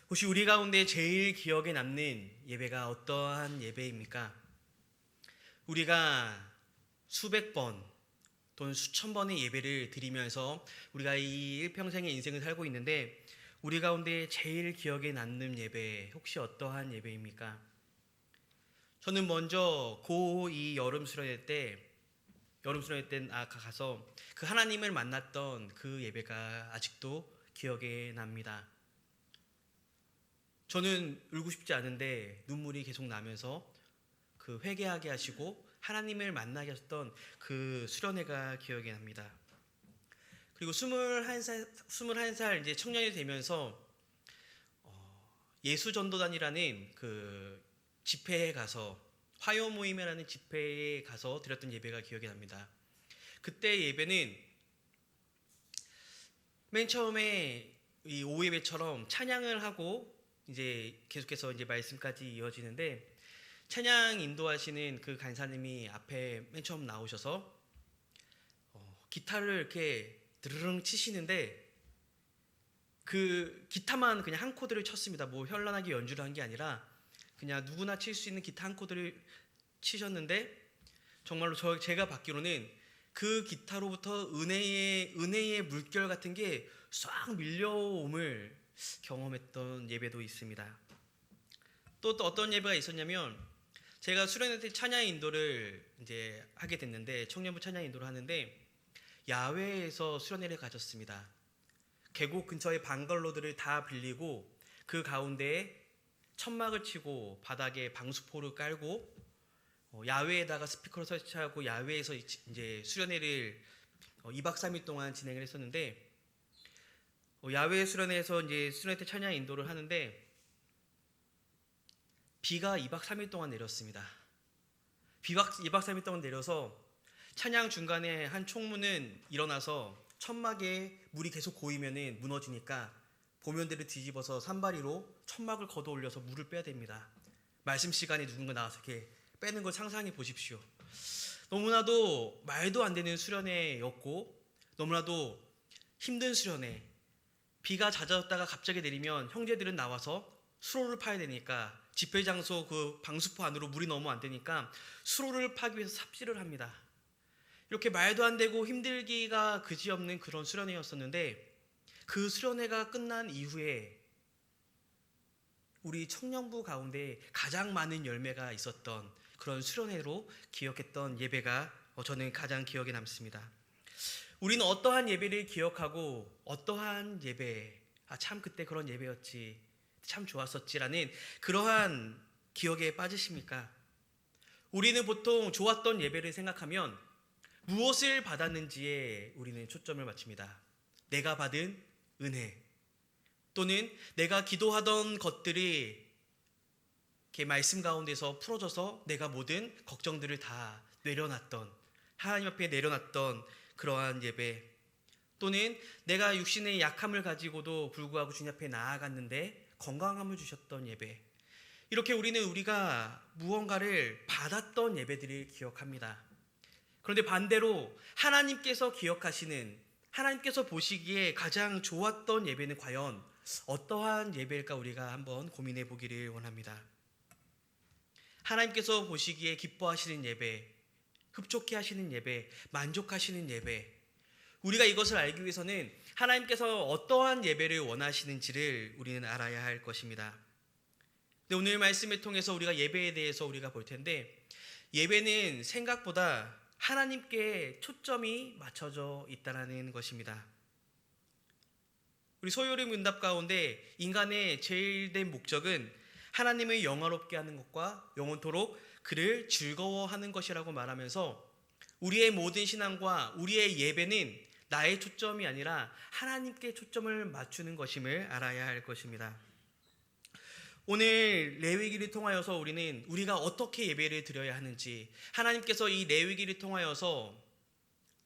혹시 우리 가운데 제일 기억에 남는 예배가 어떠한 예배입니까? 우리가 수백 번 또는 수천 번의 예배를 드리면서 우리가 이 일평생의 인생을 살고 있는데 우리 가운데 제일 기억에 남는 예배 혹시 어떠한 예배입니까? 저는 먼저 고2 여름 수련회 때 가서 그 하나님을 만났던 그 예배가 아직도 기억에 납니다. 저는 울고 싶지 않은데 눈물이 계속 나면서 그 회개하게 하시고 하나님을 만나게 하셨던 그 수련회가 기억이 납니다. 그리고 21살 이제 청년이 되면서 예수전도단이라는 그 집회에 가서 화요 모임이라는 집회에 가서 드렸던 예배가 기억이 납니다. 그때 예배는 맨 처음에 이 오후 예배처럼 찬양을 하고 이제 계속해서 이제 말씀까지 이어지는데 찬양 인도하시는 그 간사님이 앞에 맨 처음 나오셔서 기타를 이렇게 드르릉 치시는데 그 기타만 그냥 한 코드를 쳤습니다. 뭐 현란하게 연주를 한 게 아니라 그냥 누구나 칠 수 있는 기타 한 코드를 치셨는데 정말로 제가 받기로는 그 기타로부터 은혜의 물결 같은 게 싹 밀려옴을 경험했던 예배도 있습니다. 또 어떤 예배가 있었냐면 제가 수련회 때 찬양 인도를 이제 하게 됐는데 청년부 찬양 인도를 하는데 야외에서 수련회를 가졌습니다. 계곡 근처의 방글로들을 다 빌리고 그 가운데에 천막을 치고 바닥에 방수포를 깔고 야외에다가 스피커를 설치하고 야외에서 이제 수련회를 2박 3일 동안 진행을 했었는데 야외 수련회에서 이제 수련회 때 찬양 인도를 하는데 비가 2박 3일 동안 내렸습니다. 2박 3일 동안 내려서 찬양 중간에 한 총무는 일어나서 천막에 물이 계속 고이면은 무너지니까 보면대를 뒤집어서 산발이로 천막을 걷어 올려서 물을 빼야 됩니다. 말씀 시간에 누군가 나와서 이렇게 빼는 걸 상상해 보십시오. 너무나도 말도 안 되는 수련회였고 너무나도 힘든 수련회. 비가 잦아졌다가 갑자기 내리면 형제들은 나와서 수로를 파야 되니까 집회 장소 그 방수포 안으로 물이 너무 안 되니까 수로를 파기 위해서 삽질을 합니다. 이렇게 말도 안 되고 힘들기가 그지없는 그런 수련회였었는데 그 수련회가 끝난 이후에 우리 청년부 가운데 가장 많은 열매가 있었던 그런 수련회로 기억했던 예배가 저는 가장 기억에 남습니다. 우리는 어떠한 예배를 기억하고 어떠한 예배, 참 그때 그런 예배였지, 참 좋았었지라는 그러한 기억에 빠지십니까? 우리는 보통 좋았던 예배를 생각하면 무엇을 받았는지에 우리는 초점을 맞춥니다. 내가 받은 은혜 또는 내가 기도하던 것들이 이렇게 말씀 가운데서 풀어져서 내가 모든 걱정들을 다 내려놨던 하나님 앞에 내려놨던 그러한 예배 또는 내가 육신의 약함을 가지고도 불구하고 주님 앞에 나아갔는데 건강함을 주셨던 예배 이렇게 우리가 무언가를 받았던 예배들을 기억합니다. 그런데 반대로 하나님께서 기억하시는 하나님께서 보시기에 가장 좋았던 예배는 과연 어떠한 예배일까 우리가 한번 고민해 보기를 원합니다. 하나님께서 보시기에 기뻐하시는 예배, 흡족해 하시는 예배, 만족하시는 예배 우리가 이것을 알기 위해서는 하나님께서 어떠한 예배를 원하시는지를 우리는 알아야 할 것입니다. 근데 오늘 말씀을 통해서 우리가 예배에 대해서 우리가 볼 텐데 예배는 생각보다 하나님께 초점이 맞춰져 있다는 것입니다. 우리 소요리 문답 가운데 인간의 제일 된 목적은 하나님을 영화롭게 하는 것과 영원토록 그를 즐거워하는 것이라고 말하면서 우리의 모든 신앙과 우리의 예배는 나의 초점이 아니라 하나님께 초점을 맞추는 것임을 알아야 할 것입니다. 오늘 레위기를 통하여서 우리가 어떻게 예배를 드려야 하는지 하나님께서 이 레위기를 통하여서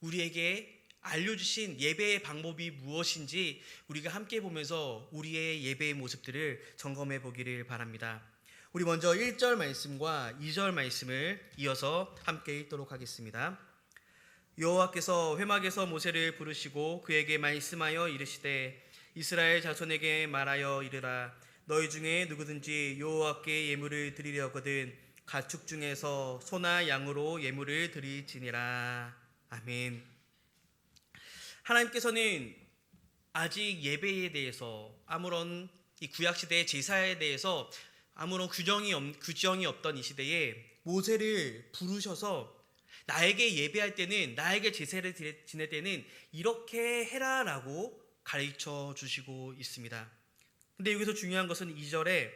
우리에게 알려주신 예배의 방법이 무엇인지 우리가 함께 보면서 우리의 예배의 모습들을 점검해 보기를 바랍니다. 우리 먼저 1절 말씀과 2절 말씀을 이어서 함께 읽도록 하겠습니다. 여호와께서 회막에서 모세를 부르시고 그에게 말씀하여 이르시되 이스라엘 자손에게 말하여 이르라 너희 중에 누구든지 여호와께 예물을 드리려거든 가축 중에서 소나 양으로 예물을 드릴지니라. 아멘. 하나님께서는 아직 예배에 대해서 아무런 이 구약 시대의 제사에 대해서 아무런 규정이 없던 이 시대에 모세를 부르셔서 나에게 예배할 때는, 나에게 제사를 지낼 때는 이렇게 해라라고 가르쳐 주시고 있습니다. 근데 여기서 중요한 것은 2절에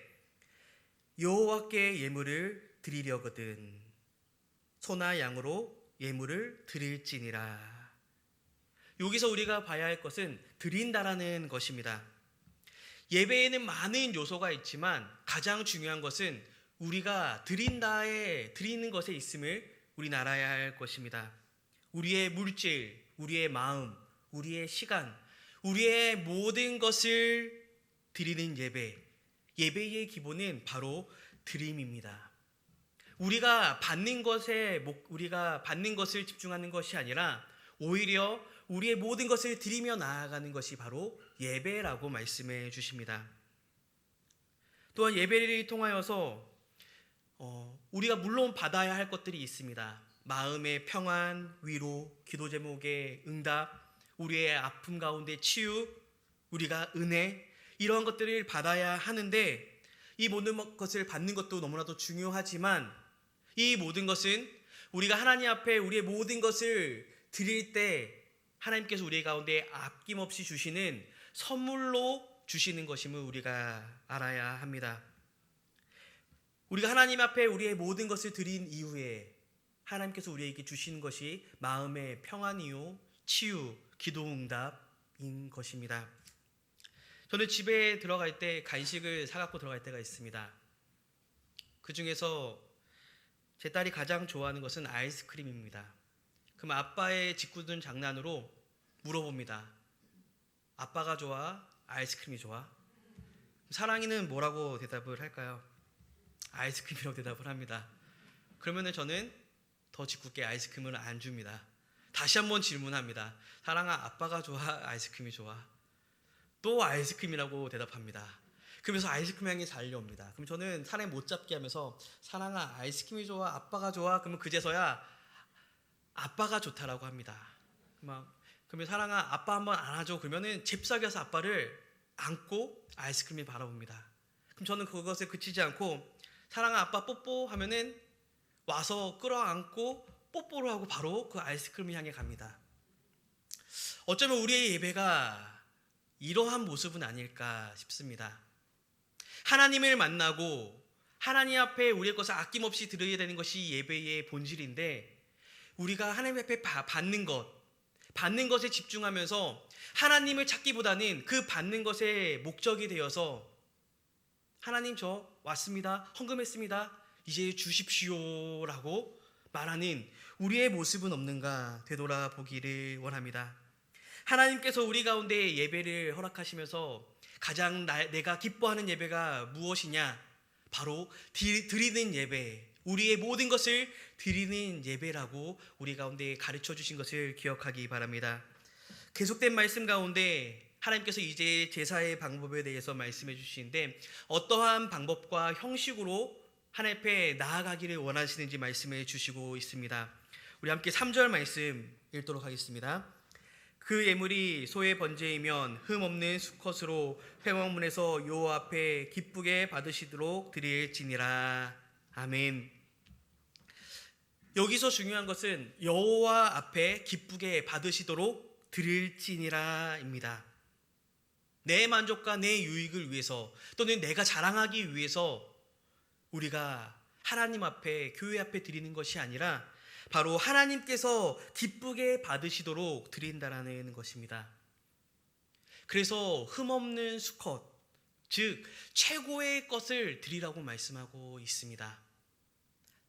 여호와께 예물을 드리려거든 소나 양으로 예물을 드릴지니라. 여기서 우리가 봐야 할 것은 드린다라는 것입니다. 예배에는 많은 요소가 있지만 가장 중요한 것은 우리가 드리는 것에 있음을 우리 알아야 할 것입니다. 우리의 물질, 우리의 마음, 우리의 시간, 우리의 모든 것을 드리는 예배의 기본은 바로 드림입니다. 우리가 받는 것을 집중하는 것이 아니라 오히려 우리의 모든 것을 드리며 나아가는 것이 바로 예배라고 말씀해 주십니다. 또한 예배를 통하여서 우리가 물론 받아야 할 것들이 있습니다. 마음의 평안, 위로, 기도 제목의 응답, 우리의 아픔 가운데 치유, 우리가 은혜, 이런 것들을 받아야 하는데 이 모든 것을 받는 것도 너무나도 중요하지만 이 모든 것은 우리가 하나님 앞에 우리의 모든 것을 드릴 때 하나님께서 우리 가운데 아낌없이 주시는 선물로 주시는 것임을 우리가 알아야 합니다. 우리가 하나님 앞에 우리의 모든 것을 드린 이후에 하나님께서 우리에게 주시는 것이 마음의 평안이요, 치유, 기도응답인 것입니다. 저는 집에 들어갈 때 간식을 사갖고 들어갈 때가 있습니다. 그 중에서 제 딸이 가장 좋아하는 것은 아이스크림입니다. 그럼 아빠의 짓궂은 장난으로 물어봅니다. 아빠가 좋아? 아이스크림이 좋아? 사랑이는 뭐라고 대답을 할까요? 아이스크림이라고 대답을 합니다. 그러면 저는 더 짓궂게 아이스크림을 안 줍니다. 다시 한번 질문합니다. 사랑아, 아빠가 좋아? 아이스크림이 좋아? 또 아이스크림이라고 대답합니다. 그러면서 아이스크림 향이 달려옵니다. 그럼 저는 사랑이 못 잡게 하면서 사랑아, 아이스크림이 좋아? 아빠가 좋아? 그러면 그제서야 아빠가 좋다라고 합니다. 그러면 사랑아, 아빠 한번 안아줘. 그러면은 잽싸게서 아빠를 안고 아이스크림을 바라봅니다. 그럼 저는 그것에 그치지 않고 사랑아, 아빠 뽀뽀 하면은 와서 끌어안고 뽀뽀를 하고 바로 그 아이스크림을 향해 갑니다. 어쩌면 우리의 예배가 이러한 모습은 아닐까 싶습니다. 하나님을 만나고 하나님 앞에 우리의 것을 아낌없이 드려야 되는 것이 예배의 본질인데 우리가 하나님 앞에 받는 것에 집중하면서 하나님을 찾기보다는 그 받는 것에 목적이 되어서 하나님 저 왔습니다. 헌금했습니다. 이제 주십시오라고 말하는 우리의 모습은 없는가 되돌아보기를 원합니다. 하나님께서 우리 가운데 예배를 허락하시면서 가장 내가 기뻐하는 예배가 무엇이냐? 바로 드리는 예배, 우리의 모든 것을 드리는 예배라고 우리 가운데 가르쳐 주신 것을 기억하기 바랍니다. 계속된 말씀 가운데 하나님께서 이제 제사의 방법에 대해서 말씀해 주시는데 어떠한 방법과 형식으로 하나님 앞에 나아가기를 원하시는지 말씀해 주시고 있습니다. 우리 함께 3절 말씀 읽도록 하겠습니다. 그 예물이 소의 번제이면 흠 없는 수컷으로 회막문에서 여호와 앞에 기쁘게 받으시도록 드릴지니라. 아멘. 여기서 중요한 것은 여호와 앞에 기쁘게 받으시도록 드릴지니라입니다. 내 만족과 내 유익을 위해서 또는 내가 자랑하기 위해서 우리가 하나님 앞에, 교회 앞에 드리는 것이 아니라 바로 하나님께서 기쁘게 받으시도록 드린다라는 것입니다. 그래서 흠없는 수컷, 즉 최고의 것을 드리라고 말씀하고 있습니다.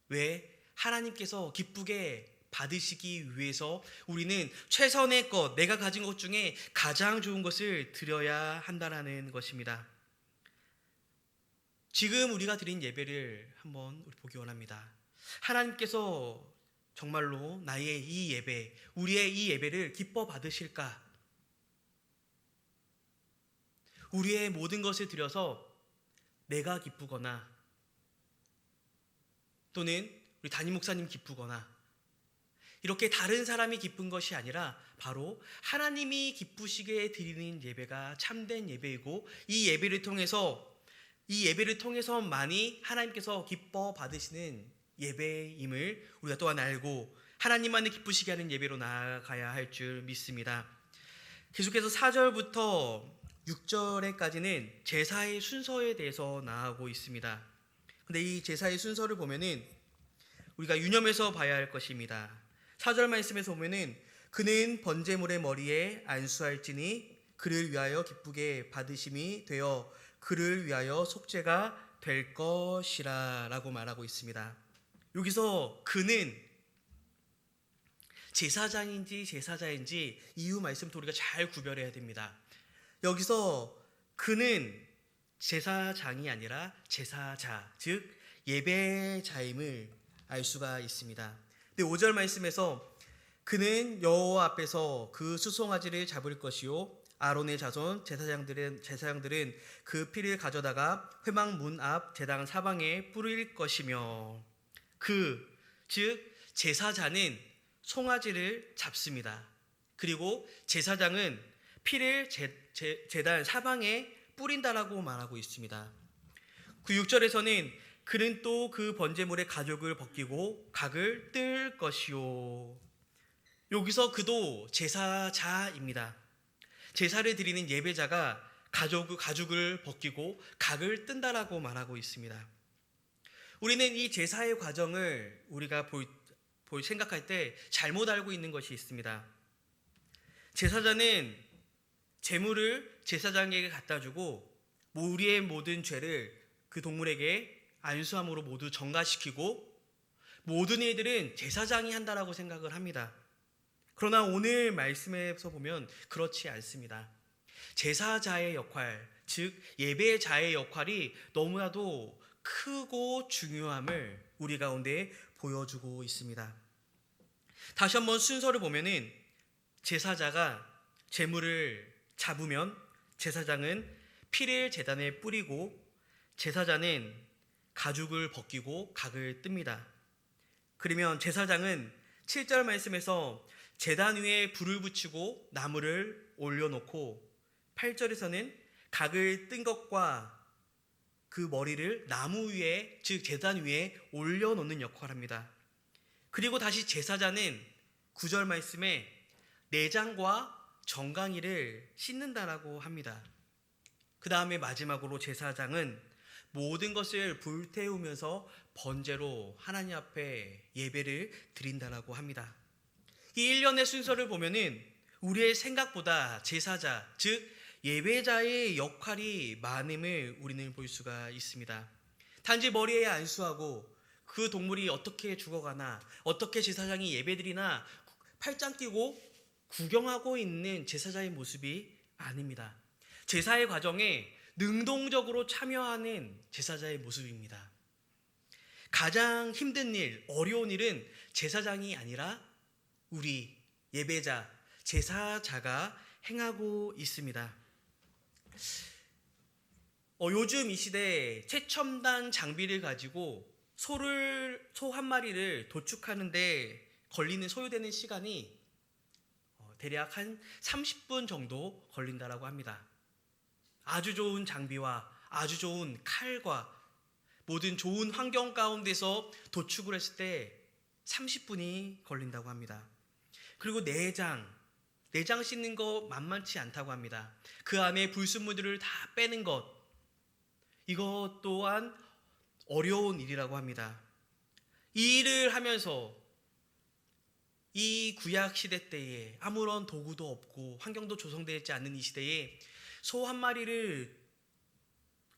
왜? 하나님께서 기쁘게 받으시기 위해서 우리는 최선의 것, 내가 가진 것 중에 가장 좋은 것을 드려야 한다는 것입니다. 지금 우리가 드린 예배를 한번 보기 원합니다. 하나님께서 정말로 나의 이 예배, 우리의 이 예배를 기뻐 받으실까? 우리의 모든 것을 드려서 내가 기쁘거나 또는 우리 담임 목사님 기쁘거나 이렇게 다른 사람이 기쁜 것이 아니라 바로 하나님이 기쁘시게 드리는 예배가 참된 예배이고 이 예배를 통해서만이 하나님께서 기뻐 받으시는 예배임을 우리가 또한 알고 하나님만을 기쁘시게 하는 예배로 나아가야 할 줄 믿습니다. 계속해서 4절부터 6절에까지는 제사의 순서에 대해서 나아가고 있습니다. 근데 이 제사의 순서를 보면은 우리가 유념해서 봐야 할 것입니다. 4절 말씀에서 보면은 그는 번제물의 머리에 안수할지니 그를 위하여 기쁘게 받으심이 되어 그를 위하여 속죄가 될 것이라 라고 말하고 있습니다. 여기서 그는 제사장인지 제사자인지 이유 말씀부터 우리가 잘 구별해야 됩니다. 여기서 그는 제사장이 아니라 제사자, 즉 예배자임을 알 수가 있습니다. 근데 5절 말씀에서 그는 여호와 앞에서 그 수송아지를 잡을 것이요 아론의 자손 제사장들은 그 피를 가져다가 회막 문 앞 제단 사방에 뿌릴 것이며 즉 제사자는 송아지를 잡습니다. 그리고 제사장은 피를 제단 사방에 뿌린다라고 말하고 있습니다. 그 6절에서는 그는 또 그 번제물의 가죽을 벗기고 각을 뜰 것이요. 여기서 그도 제사자입니다. 제사를 드리는 예배자가 가죽을 벗기고 각을 뜬다라고 말하고 있습니다. 우리는 이 제사의 과정을 우리가 생각할 때 잘못 알고 있는 것이 있습니다. 제사자는 제물을 제사장에게 갖다 주고 우리의 모든 죄를 그 동물에게 안수함으로 모두 전가시키고 모든 일들은 제사장이 한다라고 생각을 합니다. 그러나 오늘 말씀에서 보면 그렇지 않습니다. 제사자의 역할, 즉 예배자의 역할이 너무나도 크고 중요함을 우리 가운데 보여주고 있습니다. 다시 한번 순서를 보면은 제사자가 제물을 잡으면 제사장은 피를 제단에 뿌리고 제사자는 가죽을 벗기고 각을 뜹니다. 그러면 제사장은 7절 말씀에서 제단 위에 불을 붙이고 나무를 올려놓고 8절에서는 각을 뜬 것과 그 머리를 나무 위에 즉 제단 위에 올려놓는 역할을 합니다. 그리고 다시 제사자는 9절 말씀에 내장과 정강이를 씻는다라고 합니다. 그 다음에 마지막으로 제사장은 모든 것을 불태우면서 번제로 하나님 앞에 예배를 드린다라고 합니다. 이 일련의 순서를 보면은 우리의 생각보다 제사자, 즉 예배자의 역할이 많음을 우리는 볼 수가 있습니다. 단지 머리에 안수하고 그 동물이 어떻게 죽어가나 어떻게 제사장이 예배드리나 팔짱 끼고 구경하고 있는 제사자의 모습이 아닙니다. 제사의 과정에 능동적으로 참여하는 제사자의 모습입니다. 가장 힘든 일, 어려운 일은 제사장이 아니라 우리 예배자, 제사자가 행하고 있습니다. 요즘 이 시대에 최첨단 장비를 가지고 소 한 마리를 도축하는데 소요되는 시간이 대략 한 30분 정도 걸린다라고 합니다. 아주 좋은 장비와 아주 좋은 칼과 모든 좋은 환경 가운데서 도축을 했을 때 30분이 걸린다고 합니다. 그리고 내장 씻는 거 만만치 않다고 합니다. 그 안에 불순물들을 다 빼는 것, 이것 또한 어려운 일이라고 합니다. 이 일을 하면서 이 구약 시대 때에 아무런 도구도 없고 환경도 조성되지 않는 이 시대에 소 한 마리를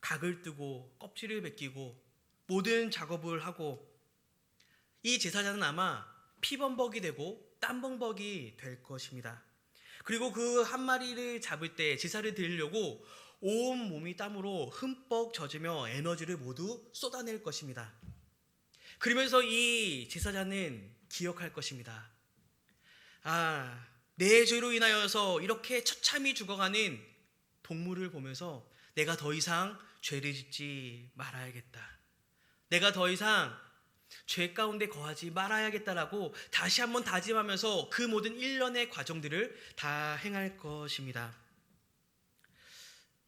각을 뜨고 껍질을 벗기고 모든 작업을 하고 이 제사장은 아마 피범벅이 되고 땀범벅이 될 것입니다. 그리고 그 한 마리를 잡을 때 제사를 드리려고 온 몸이 땀으로 흠뻑 젖으며 에너지를 모두 쏟아낼 것입니다. 그러면서 이 제사장은 기억할 것입니다. 내 죄로 인하여서 이렇게 처참히 죽어가는 동물을 보면서 내가 더 이상 죄를 짓지 말아야겠다. 내가 더 이상 죄 가운데 거하지 말아야겠다라고 다시 한번 다짐하면서 그 모든 일련의 과정들을 다 행할 것입니다.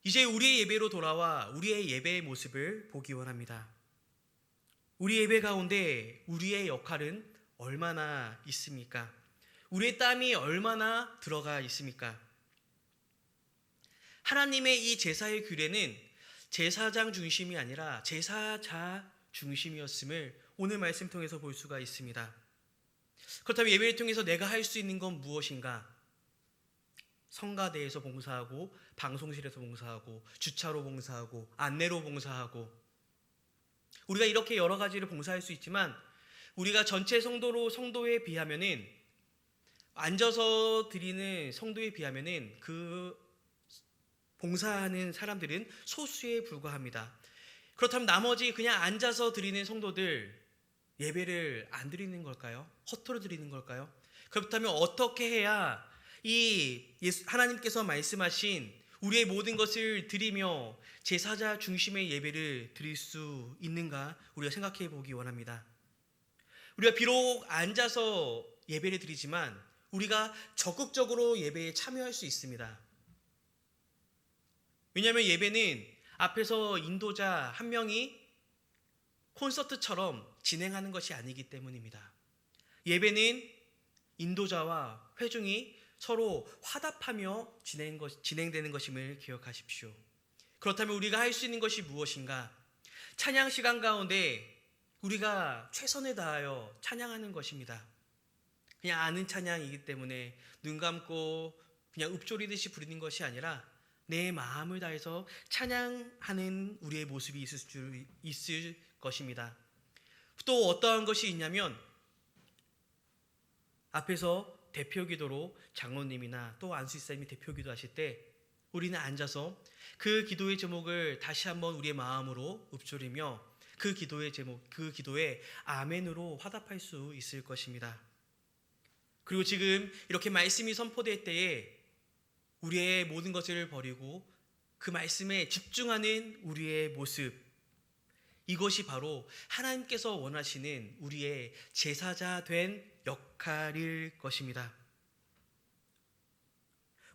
이제 우리의 예배로 돌아와 우리의 예배의 모습을 보기 원합니다. 우리 예배 가운데 우리의 역할은 얼마나 있습니까? 우리의 땀이 얼마나 들어가 있습니까? 하나님의 이 제사의 규례는 제사장 중심이 아니라 제사자 중심이었음을 오늘 말씀 통해서 볼 수가 있습니다. 그렇다면 예배를 통해서 내가 할 수 있는 건 무엇인가? 성가대에서 봉사하고, 방송실에서 봉사하고, 주차로 봉사하고, 안내로 봉사하고, 우리가 이렇게 여러 가지를 봉사할 수 있지만 우리가 전체 성도에 비하면은, 앉아서 드리는 성도에 비하면은 그 봉사하는 사람들은 소수에 불과합니다. 그렇다면 나머지 그냥 앉아서 드리는 성도들 예배를 안 드리는 걸까요? 허투루 드리는 걸까요? 그렇다면 어떻게 해야 이 하나님께서 말씀하신 우리의 모든 것을 드리며 제사자 중심의 예배를 드릴 수 있는가 우리가 생각해 보기 원합니다. 우리가 비록 앉아서 예배를 드리지만 우리가 적극적으로 예배에 참여할 수 있습니다. 왜냐하면 예배는 앞에서 인도자 한 명이 콘서트처럼 진행하는 것이 아니기 때문입니다. 예배는 인도자와 회중이 서로 화답하며 진행되는 것임을 기억하십시오. 그렇다면 우리가 할 수 있는 것이 무엇인가? 찬양 시간 가운데 우리가 최선을 다하여 찬양하는 것입니다. 그냥 아는 찬양이기 때문에 눈 감고 그냥 읊조리듯이 부르는 것이 아니라 내 마음을 다해서 찬양하는 우리의 모습이 있을 것입니다. 또 어떠한 것이 있냐면 앞에서 대표기도로 장로님이나 또 안수집사님이 대표기도 하실 때 우리는 앉아서 그 기도의 제목을 다시 한번 우리의 마음으로 읊조리며 그 기도의 제목, 그 기도에 아멘으로 화답할 수 있을 것입니다. 그리고 지금 이렇게 말씀이 선포될 때에 우리의 모든 것을 버리고 그 말씀에 집중하는 우리의 모습, 이것이 바로 하나님께서 원하시는 우리의 제사자 된 역할일 것입니다.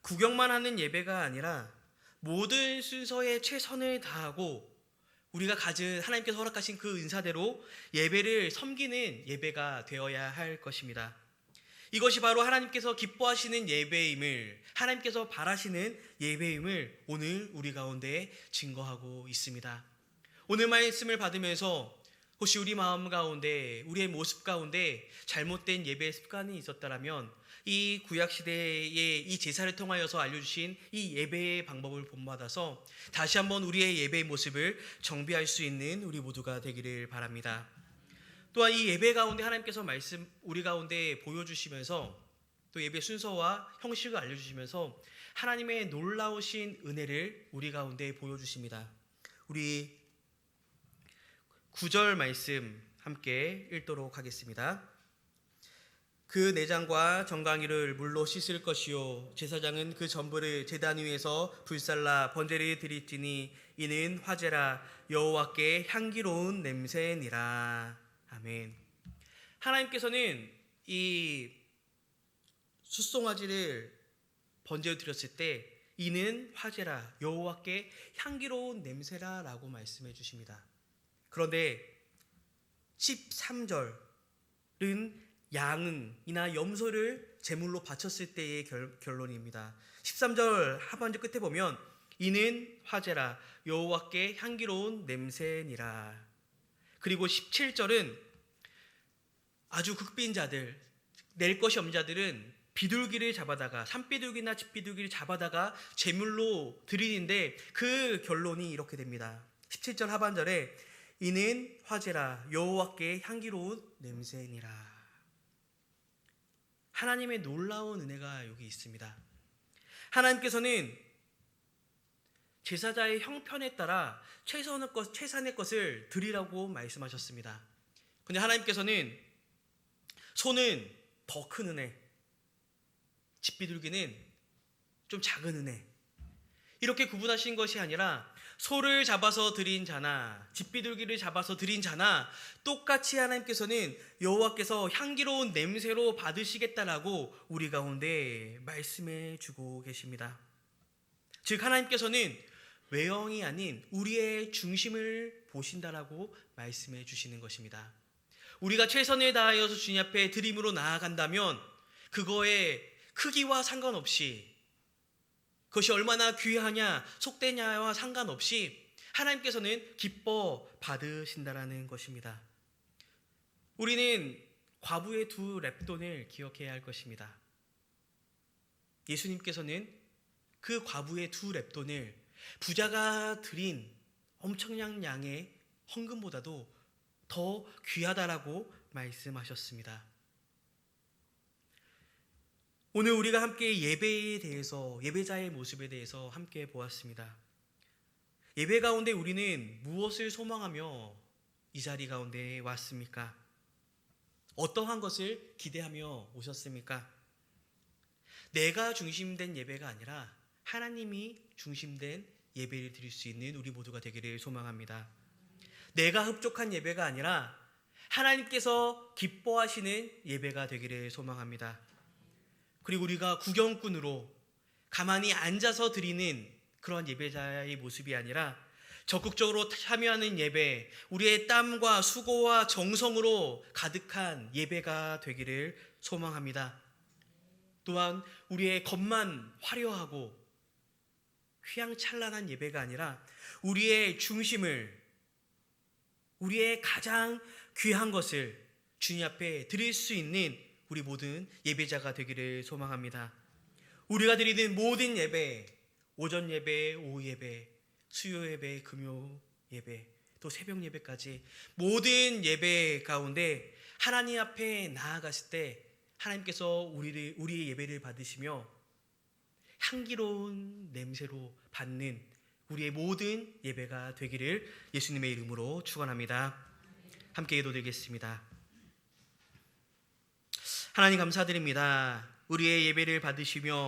구경만 하는 예배가 아니라 모든 순서에 최선을 다하고 우리가 가진 하나님께서 허락하신 그 은사대로 예배를 섬기는 예배가 되어야 할 것입니다. 이것이 바로 하나님께서 기뻐하시는 예배임을, 하나님께서 바라시는 예배임을 오늘 우리 가운데 증거하고 있습니다. 오늘 말씀을 받으면서 혹시 우리 마음 가운데, 우리의 모습 가운데 잘못된 예배 습관이 있었다면 이 구약시대의 이 제사를 통하여서 알려주신 이 예배의 방법을 본받아서 다시 한번 우리의 예배의 모습을 정비할 수 있는 우리 모두가 되기를 바랍니다. 또한 이 예배 가운데 하나님께서 말씀 우리 가운데 보여주시면서 또 예배 순서와 형식을 알려주시면서 하나님의 놀라우신 은혜를 우리 가운데 보여주십니다. 우리 9절 말씀 함께 읽도록 하겠습니다. 그 내장과 정강이를 물로 씻을 것이요 제사장은 그 전부를 제단 위에서 불살라 번제를 드릴지니 이는 화제라 여호와께 향기로운 냄새니라. 아멘. 하나님께서는 이 숫송아지를 번제로 드렸을 때 이는 화제라 여호와께 향기로운 냄새라 라고 말씀해 주십니다. 그런데 13절은 양이나 염소를 제물로 바쳤을 때의 결론입니다. 13절 하반절 끝에 보면 이는 화제라 여호와께 향기로운 냄새니라. 그리고 17절은 아주 극빈 자들, 낼 것이 없는 자들은 비둘기를 잡아다가 산비둘기나 집비둘기를 잡아다가 제물로 드리는데 그 결론이 이렇게 됩니다. 17절 하반절에 이는 화제라 여호와께 향기로운 냄새니라. 하나님의 놀라운 은혜가 여기 있습니다. 하나님께서는 제사자의 형편에 따라 최선의 것을 드리라고 말씀하셨습니다. 근데 하나님께서는 소는 더 큰 은혜, 집비둘기는 좀 작은 은혜, 이렇게 구분하신 것이 아니라 소를 잡아서 드린 자나 집비둘기를 잡아서 드린 자나 똑같이 하나님께서는 여호와께서 향기로운 냄새로 받으시겠다라고 우리 가운데 말씀해 주고 계십니다. 즉 하나님께서는 외형이 아닌 우리의 중심을 보신다라고 말씀해 주시는 것입니다. 우리가 최선을 다하여서 주님 앞에 드림으로 나아간다면 그거에 크기와 상관없이, 그것이 얼마나 귀하냐 속되냐와 상관없이 하나님께서는 기뻐 받으신다라는 것입니다. 우리는 과부의 2 렙돈을 기억해야 할 것입니다. 예수님께서는 그 과부의 2 렙돈을 부자가 드린 엄청난 양의 헌금보다도 더 귀하다라고 말씀하셨습니다. 오늘 우리가 함께 예배에 대해서, 예배자의 모습에 대해서 함께 보았습니다. 예배 가운데 우리는 무엇을 소망하며 이 자리 가운데 왔습니까? 어떠한 것을 기대하며 오셨습니까? 내가 중심된 예배가 아니라 하나님이 중심된 예배를 드릴 수 있는 우리 모두가 되기를 소망합니다. 내가 흡족한 예배가 아니라 하나님께서 기뻐하시는 예배가 되기를 소망합니다. 그리고 우리가 구경꾼으로 가만히 앉아서 드리는 그런 예배자의 모습이 아니라 적극적으로 참여하는 예배, 우리의 땀과 수고와 정성으로 가득한 예배가 되기를 소망합니다. 또한 우리의 겉만 화려하고 휘황찬란한 예배가 아니라 우리의 중심을, 우리의 가장 귀한 것을 주님 앞에 드릴 수 있는 우리 모든 예배자가 되기를 소망합니다. 우리가 드리는 모든 예배, 오전 예배, 오후 예배, 수요 예배, 금요 예배, 또 새벽 예배까지 모든 예배 가운데 하나님 앞에 나아갔을 때 하나님께서 우리의 예배를 받으시며 향기로운 냄새로 받는 우리의 모든 예배가 되기를 예수님의 이름으로 축원합니다. 함께 기도드리겠습니다. 하나님 감사드립니다. 우리의 예배를 받으시며